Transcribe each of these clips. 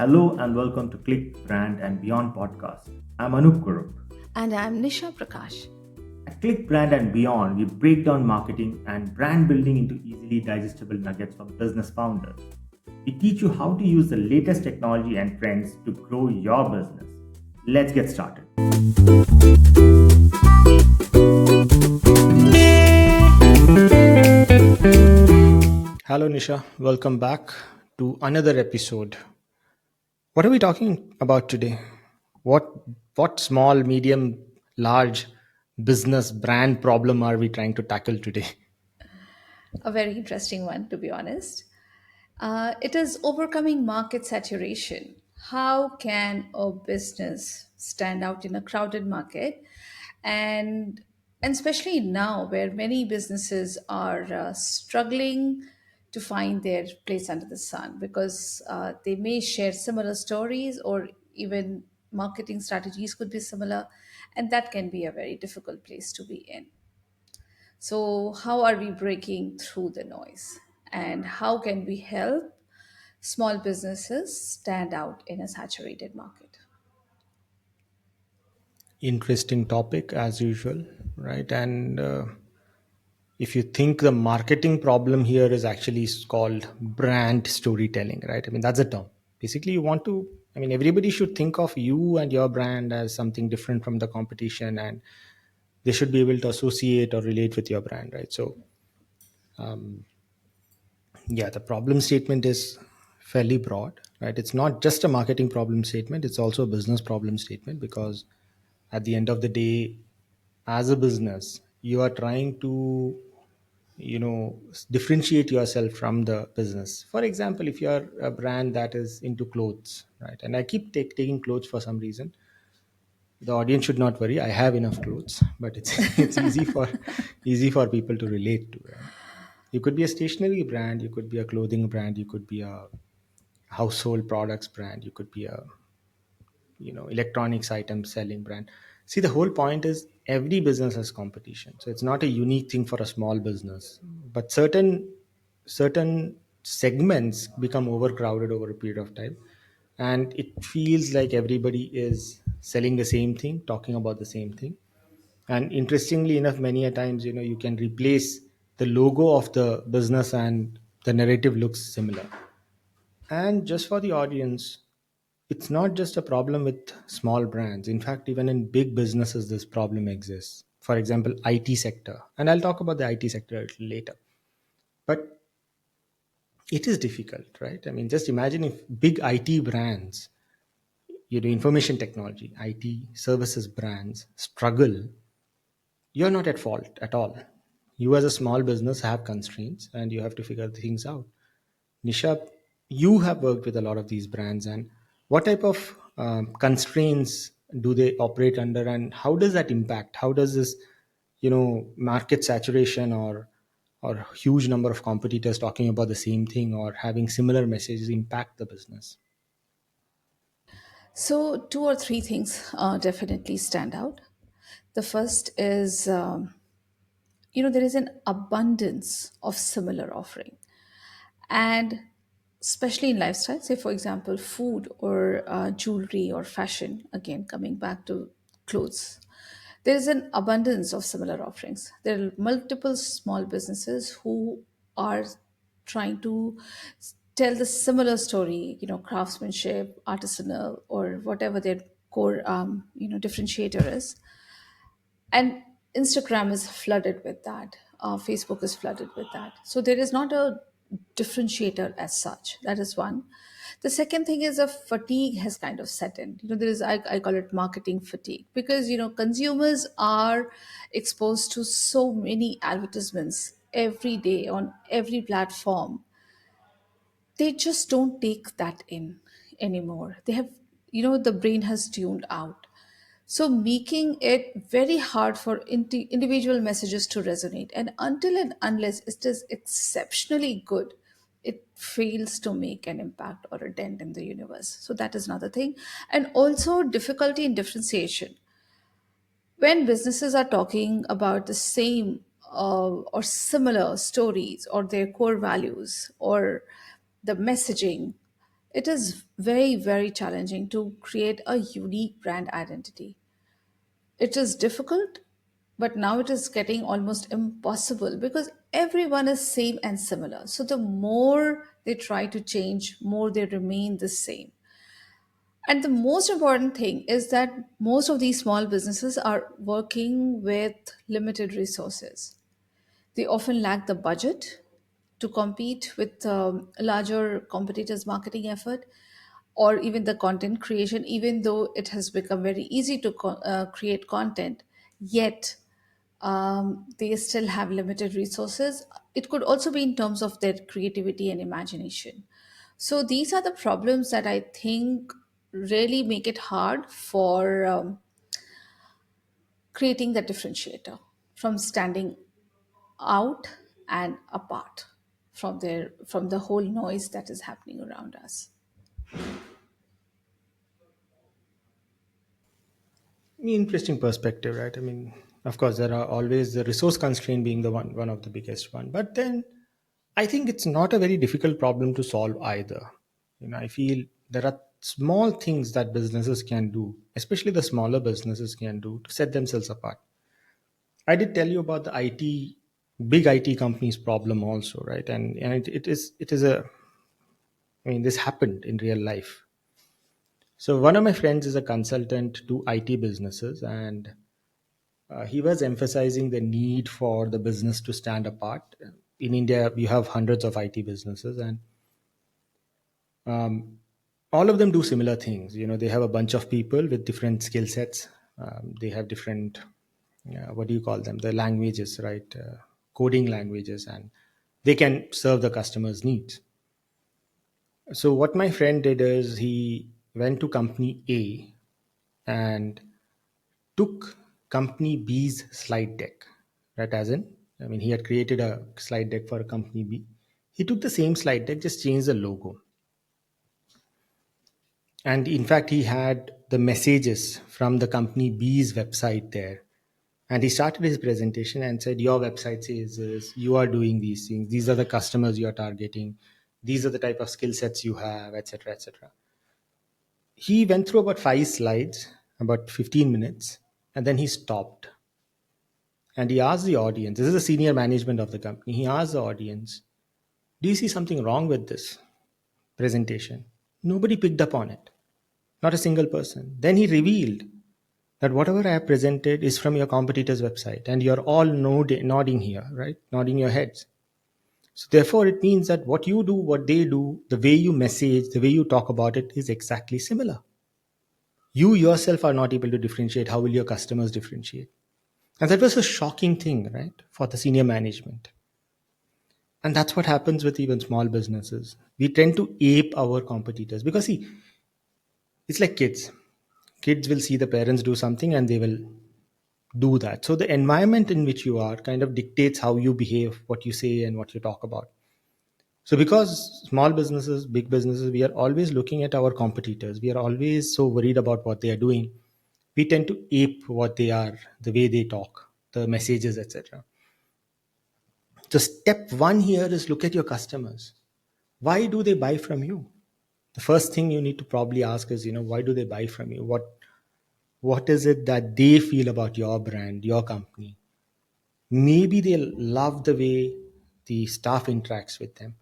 Hello and welcome to Click Brand and Beyond podcast. I'm Anoop Kurup. And I'm Nisha Prakash. At Click Brand and Beyond, we break down marketing and brand building into easily digestible nuggets from business founders. We teach you how to use the latest technology and trends to grow your business. Let's get started. Hello, Nisha. Welcome back to another episode. What are we talking about today? What what small, medium, large business brand problem are we trying to tackle today? A very interesting one, to be honest. It is overcoming market saturation. How can a business stand out in a crowded market? And, and especially now, where many businesses are struggling to find their place under the sun because they may share similar stories or even marketing strategies could be similar, and that can be a very difficult place to be in. So, how are we breaking through the noise? And how can we help small businesses stand out in a saturated market? Interesting topic as usual, right? And if you think the marketing problem here is actually called brand storytelling, right? I mean, that's a term. Basically, you want to, I mean, everybody should think of you and your brand as something different from the competition, and they should be able to associate or relate with your brand, right? So, yeah, the problem statement is fairly broad, right? It's not just a marketing problem statement, it's also a business problem statement because at the end of the day, as a business, you are trying to differentiate yourself from the business. For example, if you are a brand that is into clothes, right, and I keep taking clothes for some reason, the audience should not worry, I have enough clothes, but it's it's easy for people to relate to, right? You could be a stationery brand, you could be a clothing brand, you could be a household products brand, you could be a electronics item selling brand. See, the whole point is every business has competition, so it's not a unique thing for a small business, but certain segments become overcrowded over a period of time, and it feels like everybody is selling the same thing, talking about the same thing. And interestingly enough, many a times, you can replace the logo of the business and the narrative looks similar. And just for the audience, it's not just a problem with small brands. In fact, even in big businesses, this problem exists. For example, IT sector. And I'll talk about the IT sector a little later. But it is difficult, right? I mean, just imagine if big IT brands, information technology, IT services brands struggle, you're not at fault at all. You as a small business have constraints and you have to figure things out. Nisha, you have worked with a lot of these brands, and what type of constraints do they operate under, and how does that impact? How does this, market saturation or huge number of competitors talking about the same thing or having similar messages impact the business? So, two or three things definitely stand out. The first is, there is an abundance of similar offering. And especially in lifestyle, say, for example, food or jewelry or fashion, again, coming back to clothes. There is an abundance of similar offerings. There are multiple small businesses who are trying to tell the similar story, craftsmanship, artisanal, or whatever their core, differentiator is. And Instagram is flooded with that. Facebook is flooded with that. So there is not a differentiator as such. That is one. The second thing is a fatigue has kind of set in. There is, I call it marketing fatigue, because consumers are exposed to so many advertisements every day on every platform. They just don't take that in anymore. They have, the brain has tuned out, so making it very hard for individual messages to resonate. And until and unless it is exceptionally good, it fails to make an impact or a dent in the universe. So that is another thing. And also difficulty in differentiation. When businesses are talking about the same or similar stories or their core values or the messaging, It is very, very challenging to create a unique brand identity. It is difficult, but now it is getting almost impossible because everyone is same and similar. So the more they try to change, more they remain the same. And the most important thing is that most of these small businesses are working with limited resources. They often lack the budget to compete with larger competitors' marketing effort or even the content creation, even though it has become very easy to create content, yet they still have limited resources. It could also be in terms of their creativity and imagination. So these are the problems that I think really make it hard for creating the differentiator from standing out and apart from the whole noise that is happening around us. Interesting perspective, right? I mean, of course, there are always the resource constraint being the one of the biggest one, but then I think it's not a very difficult problem to solve either. I feel there are small things that businesses can do, especially the smaller businesses can do to set themselves apart. I did tell you about the big IT companies problem also, right? And it is I mean, this happened in real life. So one of my friends is a consultant to IT businesses, and he was emphasizing the need for the business to stand apart. In India, we have hundreds of IT businesses, and all of them do similar things. They have a bunch of people with different skill sets. They have different, what do you call them? The languages, right? Coding languages, and they can serve the customer's needs. So what my friend did is he went to company A and took company B's slide deck. Right, as in, I mean, he had created a slide deck for company B. He took the same slide deck, just changed the logo. And in fact, he had the messages from the company B's website there. And he started his presentation and said, your website says this, you are doing these things, these are the customers you are targeting, these are the type of skill sets you have, etc., etc. He went through about 5 slides, about 15 minutes, and then he stopped. And he asked the audience, this is the senior management of the company, he asked the audience, do you see something wrong with this presentation? Nobody picked up on it, not a single person. Then he revealed that whatever I have presented is from your competitor's website, and you're all nodding here, right? Nodding your heads. So, therefore, it means that what you do, what they do, the way you message, the way you talk about it is exactly similar. You yourself are not able to differentiate. How will your customers differentiate? And that was a shocking thing, right, for the senior management. And that's what happens with even small businesses. We tend to ape our competitors because, see, it's like kids. Kids will see the parents do something and they will do that. So the environment in which you are kind of dictates how you behave, what you say, and what you talk about. So because small businesses, big businesses, we are always looking at our competitors. We are always so worried about what they are doing. We tend to ape what they are, the way they talk, the messages, etc. So step one here is look at your customers. Why do they buy from you? The first thing you need to probably ask is, why do they buy from you? What is it that they feel about your brand, your company? Maybe they love the way the staff interacts with them.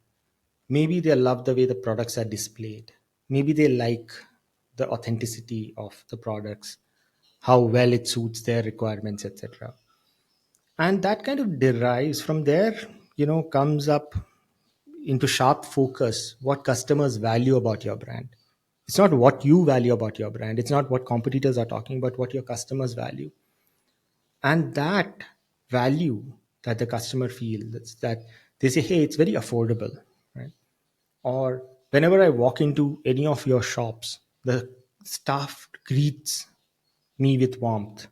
Maybe they love the way the products are displayed. Maybe they like the authenticity of the products, how well it suits their requirements, etc. And that kind of derives from there, comes up into sharp focus what customers value about your brand. It's not what you value about your brand, it's not what competitors are talking about, what your customers value. And that value that the customer feels, that they say, hey, it's very affordable, right? Or whenever I walk into any of your shops, the staff greets me with warmth.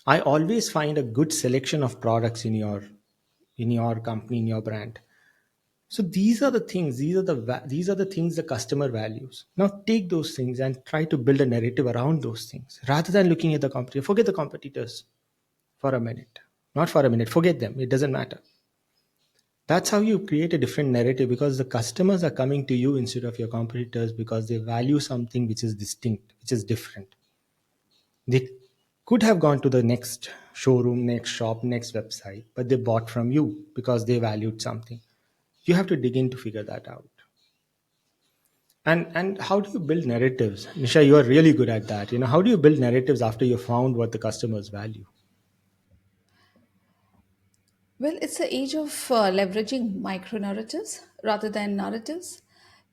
I always find a good selection of products in your company, in your brand. So these are the things, these are the things the customer values. Now take those things and try to build a narrative around those things rather than looking at the competitor. Forget the competitors for a minute. Not for a minute, forget them. It doesn't matter. That's how you create a different narrative, because the customers are coming to you instead of your competitors because they value something which is distinct, which is different. They could have gone to the next showroom, next shop, next website, but they bought from you because they valued something. You have to dig in to figure that out. And how do you build narratives? Nisha, you are really good at that. How do you build narratives after you found what the customers value? Well, it's the age of leveraging micro narratives rather than narratives,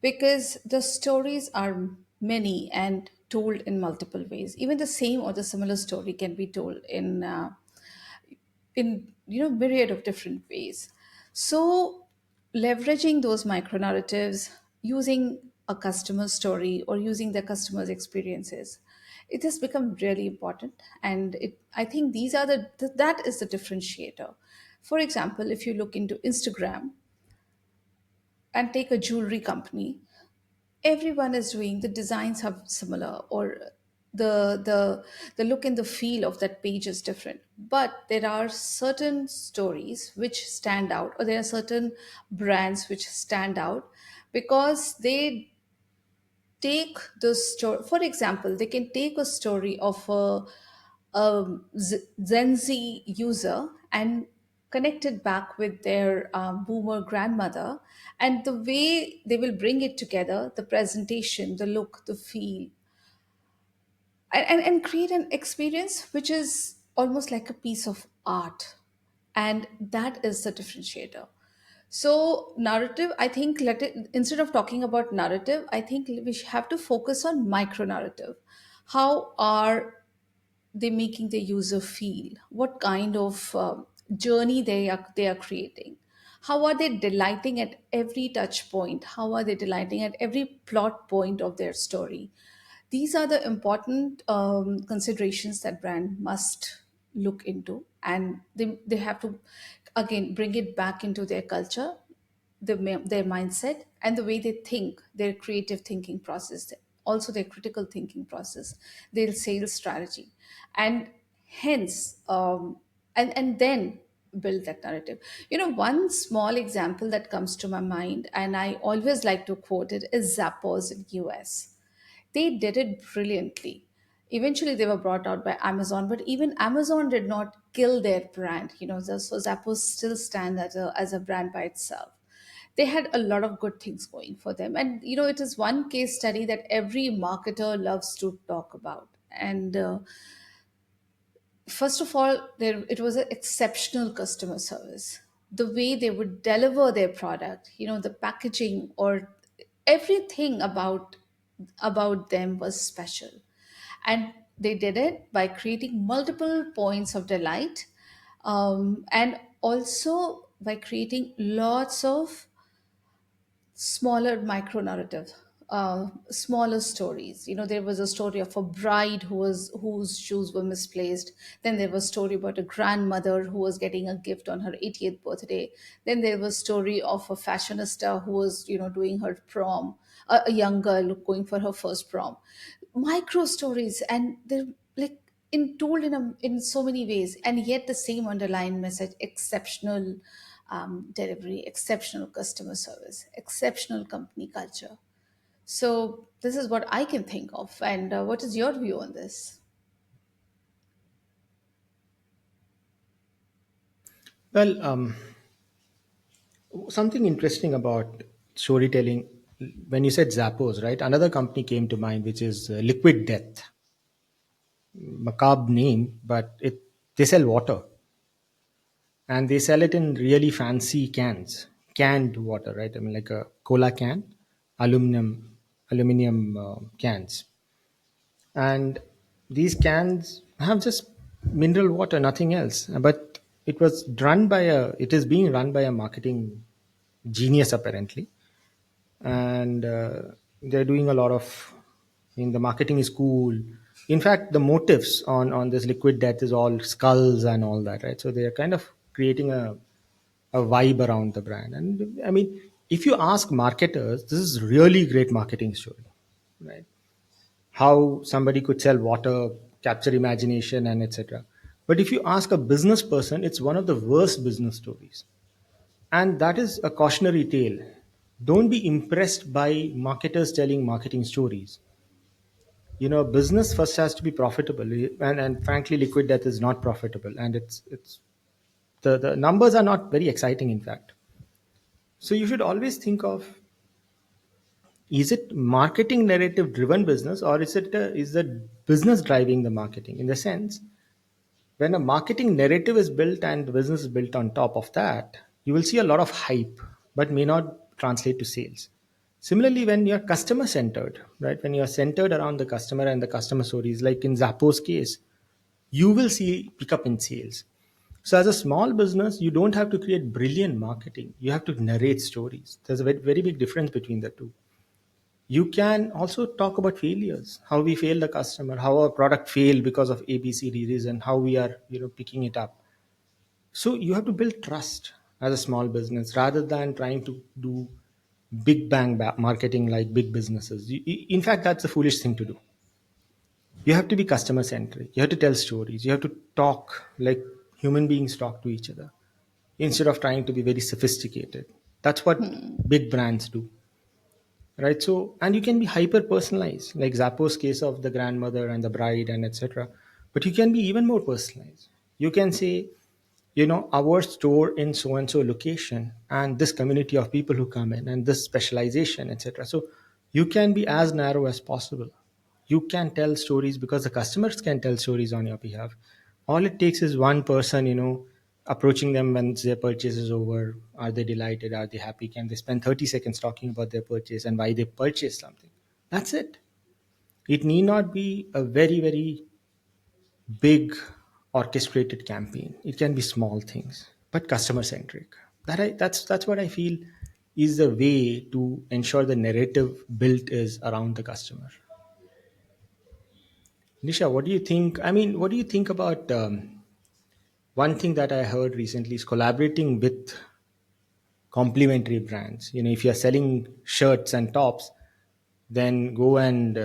because the stories are many and told in multiple ways. Even the same or the similar story can be told in myriad of different ways. So leveraging those micro narratives, using a customer story or using the customer's experiences, it has become really important. And I think these are that is the differentiator. For example, if you look into Instagram and take a jewelry company, everyone is doing, the designs are similar, or the look and the feel of that page is different, but there are certain stories which stand out, or there are certain brands which stand out because they take the story. For example, they can take a story of Gen Z user and connect it back with their boomer grandmother, and the way they will bring it together, the presentation, the look, the feel, and create an experience which is almost like a piece of art. And that is the differentiator. So narrative, I think, instead of talking about narrative, I think we have to focus on micro narrative. How are they making the user feel? What kind of journey they are creating? How are they delighting at every touch point? How are they delighting at every plot point of their story? These are the important considerations that brand must look into, and they have to again bring it back into their culture, their mindset, and the way they think, their creative thinking process, also their critical thinking process, their sales strategy, and hence and then build that narrative. One small example that comes to my mind, and I always like to quote it, is Zappos in US. They did it brilliantly. Eventually, they were brought out by Amazon, but even Amazon did not kill their brand. So Zappos still stand as a brand by itself. They had a lot of good things going for them, and it is one case study that every marketer loves to talk about. And first of all, it was an exceptional customer service. The way they would deliver their product, the packaging, or everything about them was special. And they did it by creating multiple points of delight, and also by creating lots of smaller micro narrative, smaller stories. There was a story of a bride whose shoes were misplaced. Then there was a story about a grandmother who was getting a gift on her 80th birthday. Then there was a story of a fashionista who was doing her prom, a young girl going for her first prom. Micro stories, and they're like told in so many ways, and yet the same underlying message: exceptional delivery, exceptional customer service, exceptional company culture. So this is what I can think of. And what is your view on this? Well, something interesting about storytelling, when you said Zappos, right? Another company came to mind, which is Liquid Death. Macabre name, but they sell water, and they sell it in really fancy cans, canned water, right? I mean, like a cola can, aluminum cans, and these cans have just mineral water, nothing else. But it is being run by a marketing genius apparently, and they're doing a lot of. I mean, the marketing is cool. In fact, the motifs on this liquid death is all skulls and all that, right? So they are kind of creating a vibe around the brand. And I mean, if you ask marketers, this is really great marketing story, right? How somebody could sell water, capture imagination, and etc. But if you ask a business person, it's one of the worst business stories. And that is a cautionary tale. Don't be impressed by marketers telling marketing stories. Business first has to be profitable, and frankly, liquid death is not profitable, and it's the numbers are not very exciting, in fact. So you should always think of, is it marketing narrative driven business, or is the business driving the marketing? In the sense, when a marketing narrative is built and the business is built on top of that, you will see a lot of hype, but may not translate to sales. Similarly, when you're customer centered, right, when you're centered around the customer and the customer stories, like in Zappos case, you will see pickup in sales. So, as a small business, you don't have to create brilliant marketing. You have to narrate stories. There's a very, very big difference between the two. You can also talk about failures, how we fail the customer, how our product failed because of ABCD reason, how we are, picking it up. So you have to build trust as a small business rather than trying to do big bang marketing like big businesses. In fact, that's a foolish thing to do. You have to be customer centric. You have to tell stories. You have to talk like human beings talk to each other instead of trying to be very sophisticated. That's what big brands do, right? So, and you can be hyper personalized, like Zappos case of the grandmother and the bride and etc. But you can be even more personalized. You can say, our store in so and so location, and this community of people who come in, and this specialization, etc. So you can be as narrow as possible. You can tell stories because the customers can tell stories on your behalf. All it takes is one person, approaching them when their purchase is over. Are they delighted? Are they happy? Can they spend 30 seconds talking about their purchase and why they purchased something? That's it. It need not be a very, very big orchestrated campaign. It can be small things, but customer centric. That's what I feel is the way to ensure the narrative built is around the customer. Nisha, what do you think? I mean, what do you think about one thing that I heard recently is collaborating with complementary brands. If you're selling shirts and tops, then go and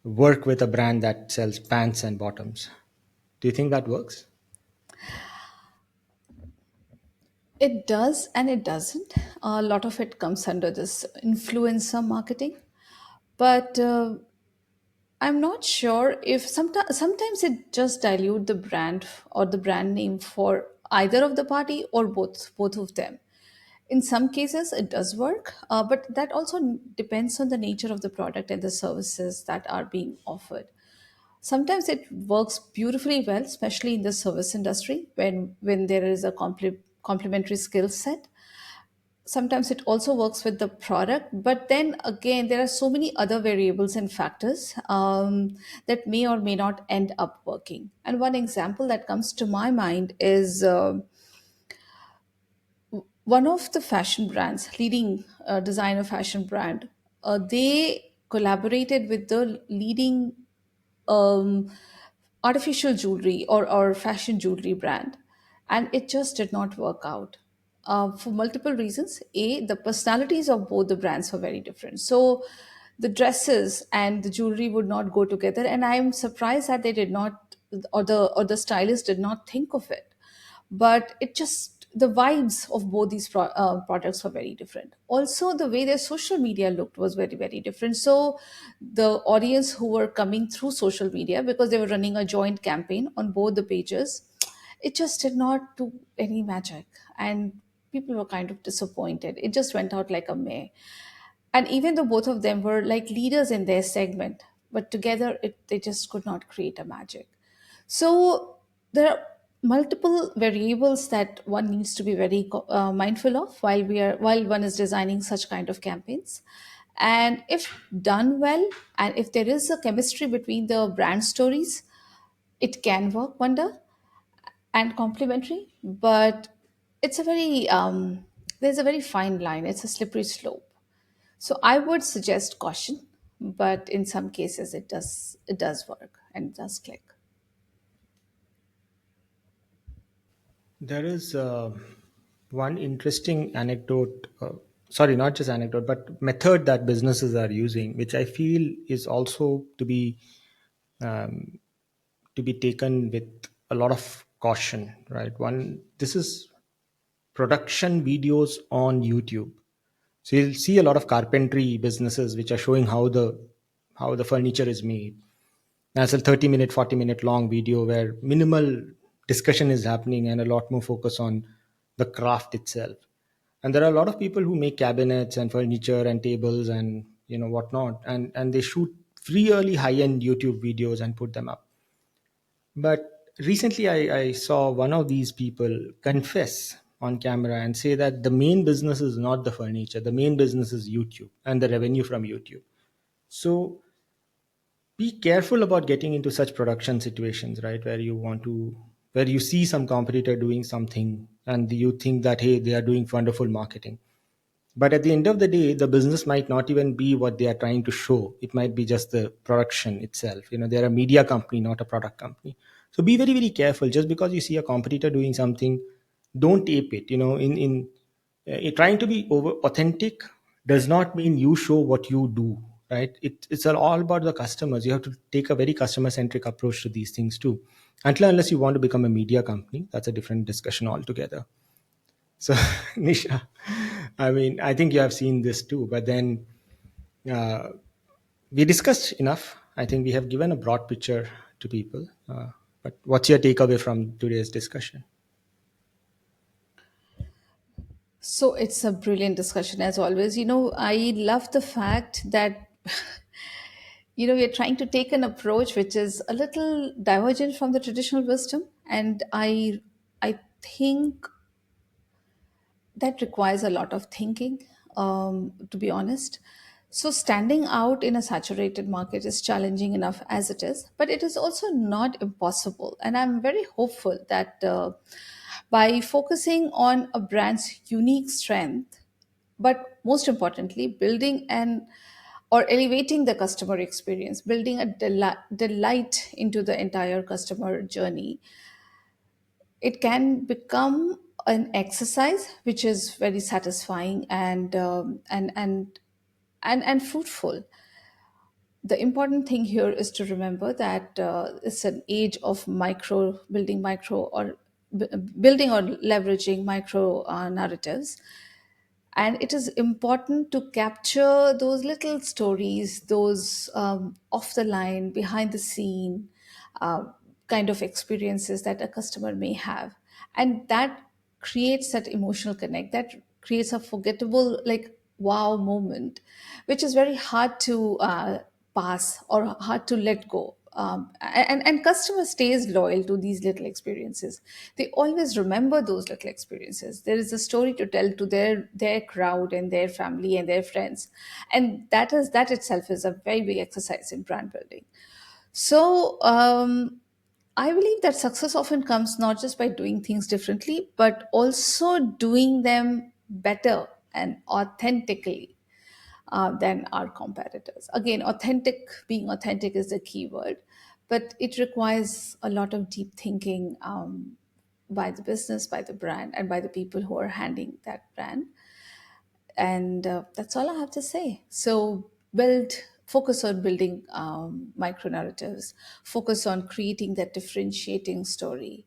work with a brand that sells pants and bottoms. Do you think that works? It does and it doesn't. A lot of it comes under this influencer marketing. But I'm not sure if sometimes it just dilute the brand or the brand name for either of the party or both of them. In some cases, it does work, but that also depends on the nature of the product and the services that are being offered. Sometimes it works beautifully well, especially in the service industry when there is a complementary skill set. Sometimes it also works with the product, but then again there are so many other variables and factors that may or may not end up working. And one example that comes to my mind is one of the fashion brands, leading designer fashion brand, they collaborated with the leading um, artificial jewelry or fashion jewelry brand, and it just did not work out for multiple reasons. A, the personalities of both the brands were very different, so the dresses and the jewelry would not go together, and I'm surprised that they did not, or the stylist did not think of it. But it just, the vibes of both these products were very different. Also, the way their social media looked was very, very different. So the audience who were coming through social media, because they were running a joint campaign on both the pages, it just did not do any magic, and people were kind of disappointed. It just went out like a meh. And even though both of them were like leaders in their segment, but together they just could not create a magic. So there are multiple variables that one needs to be very mindful of while one is designing such kind of campaigns. And if done well, and if there is a chemistry between the brand stories, it can work wonder and complementary. But it's a very there's a very fine line. It's a slippery slope. So I would suggest caution, but in some cases it does work and it does click. There is one interesting anecdote, sorry, not just anecdote, but method that businesses are using, which I feel is also to be taken with a lot of caution, right? One, this is production videos on YouTube. So you'll see a lot of carpentry businesses which are showing how the furniture is made. That's a 30-minute, 40-minute long video where minimal discussion is happening and a lot more focus on the craft itself. And there are a lot of people who make cabinets and furniture and tables and whatnot, and they shoot really high-end YouTube videos and put them up. But recently, I saw one of these people confess on camera and say that the main business is not the furniture, the main business is YouTube and the revenue from YouTube. So be careful about getting into such production situations, right, where you see some competitor doing something and you think that, hey, they are doing wonderful marketing, but at the end of the day, the business might not even be what they are trying to show. It might be just the production itself. They're a media company, not a product company. So be very, very careful. Just because you see a competitor doing something, don't ape it. Trying to be over authentic does not mean you show what you do, right? It's all about the customers. You have to take a very customer centric approach to these things too. Until unless you want to become a media company, that's a different discussion altogether. So, Nisha, I mean, I think you have seen this too, but then uh, we discussed enough. I think we have given a broad picture to people. But what's your takeaway from today's discussion? So it's a brilliant discussion as always. I love the fact that we're trying to take an approach which is a little divergent from the traditional wisdom, and I think that requires a lot of thinking, to be honest. So, standing out in a saturated market is challenging enough as it is, but it is also not impossible. And I'm very hopeful that by focusing on a brand's unique strength, but most importantly, building an or elevating the customer experience, building a delight into the entire customer journey, it can become an exercise which is very satisfying and fruitful. The important thing here is to remember that it's an age of b- building or leveraging micro narratives, and it is important to capture those little stories, those off the line, behind the scene uh, kind of experiences that a customer may have, and that creates that emotional connect, that creates a forgettable, like, wow moment, which is very hard to pass or hard to let go. And customer stays loyal to these little experiences. They always remember those little experiences. There is a story to tell to their crowd and their family and their friends, and that itself is a very big exercise in brand building. So I believe that success often comes not just by doing things differently, but also doing them better and authentically than our competitors. Again, being authentic is the key word, but it requires a lot of deep thinking by the business, by the brand, and by the people who are handling that brand. And that's all I have to say. So focus on building micro narratives, focus on creating that differentiating story.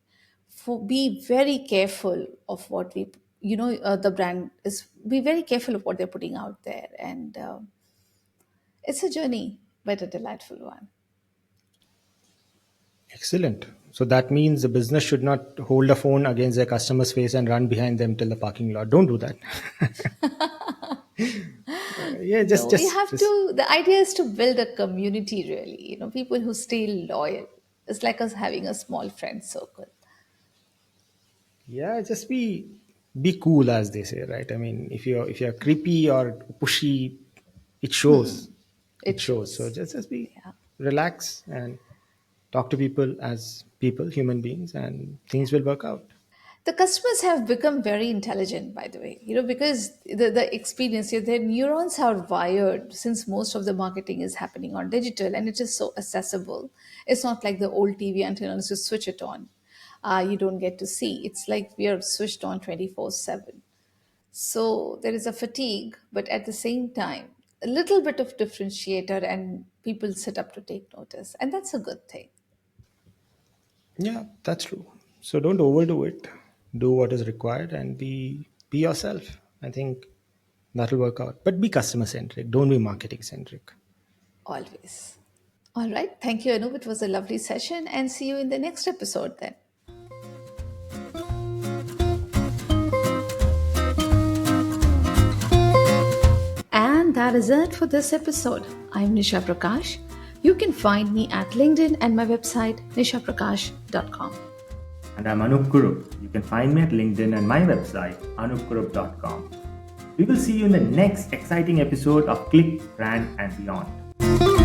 Be very careful of what the brand is. Be very careful of what they're putting out there, and it's a journey, but a delightful one. Excellent. So that means the business should not hold a phone against their customer's face and run behind them till the parking lot. Don't do that. Yeah, No, you have just to. The idea is to build a community, really. People who stay loyal. It's like us having a small friend circle. yeah, just be cool, as they say, right? I mean, if you're creepy or pushy, it shows. It It shows. So shows. just be Yeah. relax and talk to people as people, human beings, and things will work out. The customers have become very intelligent, by the way, because the experience, their neurons are wired since most of the marketing is happening on digital and it is so accessible. It's not like the old TV until unless you switch it on. You don't get to see. It's like we are switched on 24/7. So there is a fatigue, but at the same time, a little bit of differentiator, and people sit up to take notice. And that's a good thing. Yeah, that's true. So don't overdo it. do what is required, and be yourself. I think that'll work out. But be customer centric. Don't be marketing centric. Always. All right. Thank you, Anoop. It was a lovely session, and see you in the next episode then. And that is it for this episode. I'm Nisha Prakash. You can find me at LinkedIn and my website nishaprakash.com. And I'm Anoop Kurup. You can find me at LinkedIn and my website, anoopkurup.com. We will see you in the next exciting episode of Click, Brand, and Beyond.